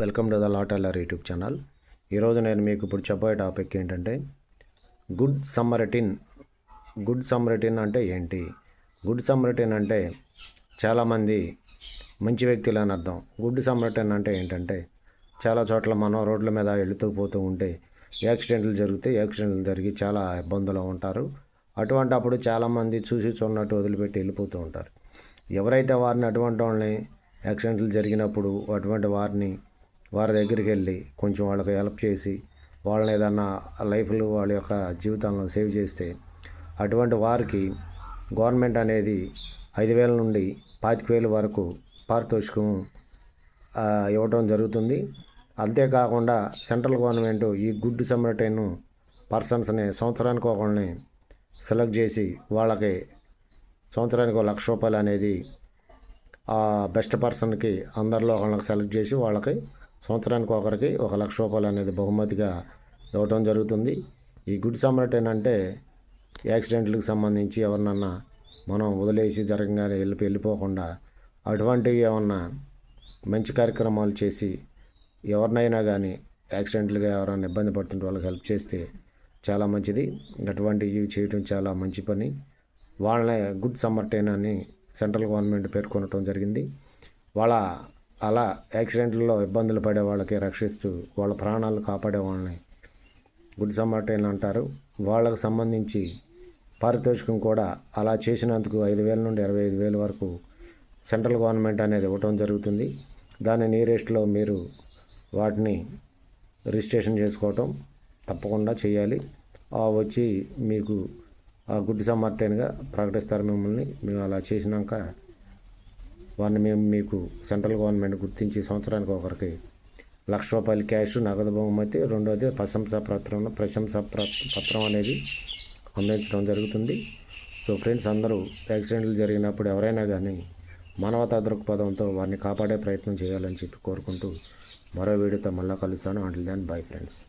Welcome to the లాటల్లర్ YouTube channel. ఈరోజు నేను మీకు ఇప్పుడు చెప్పబోయే టాపిక్ ఏంటంటే గుడ్ సమ్మరిటిన్. గుడ్ సమ్మరిటిన్ అంటే ఏంటి? గుడ్ సమ్మరిటిన్ అంటే చాలామంది మంచి వ్యక్తులు అని అర్థం. గుడ్ సమ్మరిటిన్ అంటే ఏంటంటే చాలా చోట్ల మనం రోడ్ల మీద వెళుతూ పోతూ ఉంటే యాక్సిడెంట్లు జరిగి చాలా ఇబ్బందులు ఉంటారు. అటువంటి అప్పుడు చాలామంది చూసి చూడనట్టు వదిలిపెట్టి వెళ్ళిపోతూ ఉంటారు. ఎవరైతే అటువంటి వాళ్ళని యాక్సిడెంట్లు జరిగినప్పుడు అటువంటి వారి దగ్గరికి వెళ్ళి కొంచెం వాళ్ళకి హెల్ప్ చేసి వాళ్ళని ఏదన్నా లైఫ్లో వాళ్ళ యొక్క జీవితాలను సేవ్ చేస్తే అటువంటి వారికి గవర్నమెంట్ అనేది 5,000 నుండి 25,000 వరకు పారితోషికం ఇవ్వడం జరుగుతుంది. అంతేకాకుండా సెంట్రల్ గవర్నమెంట్ ఈ గుడ్ సమ్మరిటైన్ పర్సన్స్ని సంవత్సరానికి ఒకళ్ళని సెలెక్ట్ చేసి వాళ్ళకి సంవత్సరానికి ₹1,00,000 అనేది బెస్ట్ పర్సన్కి అందరిలో ఒకళ్ళకి సెలెక్ట్ చేసి వాళ్ళకి సంవత్సరానికి ఒకరికి ₹1,00,000 అనేది బహుమతిగా ఇవ్వటం జరుగుతుంది. ఈ గుడ్ సమ్మరిటైన్ అంటే యాక్సిడెంట్లకు సంబంధించి ఎవరినన్నా మనం వదిలేసి జరగగానే వెళ్ళిపోకుండా అటువంటివి ఏమన్నా మంచి కార్యక్రమాలు చేసి ఎవరినైనా కానీ యాక్సిడెంట్లుగా ఎవరైనా ఇబ్బంది పడుతుంటే వాళ్ళకి హెల్ప్ చేస్తే చాలా మంచిది. అటువంటివి చేయటం చాలా మంచి పని. వాళ్ళని గుడ్ సమ్మరిటైన్ అని సెంట్రల్ గవర్నమెంట్ పేర్కొనటం జరిగింది. అలా యాక్సిడెంట్లలో ఇబ్బందులు పడే వాళ్ళకి రక్షిస్తూ వాళ్ళ ప్రాణాలు కాపాడే వాళ్ళని గుడ్ సమ్మరిటైన్ అంటారు. వాళ్ళకు సంబంధించి పారితోషికం కూడా అలా చేసినందుకు 5,000 నుండి 25,000 వరకు సెంట్రల్ గవర్నమెంట్ అనేది ఇవ్వటం జరుగుతుంది. దాని నియరెస్ట్లో మీరు వాటిని రిజిస్ట్రేషన్ చేసుకోవటం తప్పకుండా చేయాలి. వచ్చి మీకు గుడ్ సమ్మరిటైన్గా ప్రకటిస్తారు మిమ్మల్ని. మేము అలా చేసినాక మేము మీకు సెంట్రల్ గవర్నమెంట్ గుర్తించి సంవత్సరానికి ఒకరికి ₹1,00,000 క్యాష్ నగదు బహుమతి, రెండోది ప్రశంసా పత్రం అనేది అందించడం జరుగుతుంది. సో ఫ్రెండ్స్, అందరూ యాక్సిడెంట్లు జరిగినప్పుడు ఎవరైనా కానీ మానవతా దృక్పథంతో వారిని కాపాడే ప్రయత్నం చేయాలని చెప్పి కోరుకుంటూ మరో వీడియోతో మళ్ళీ కలుస్తాను. Until then bye friends.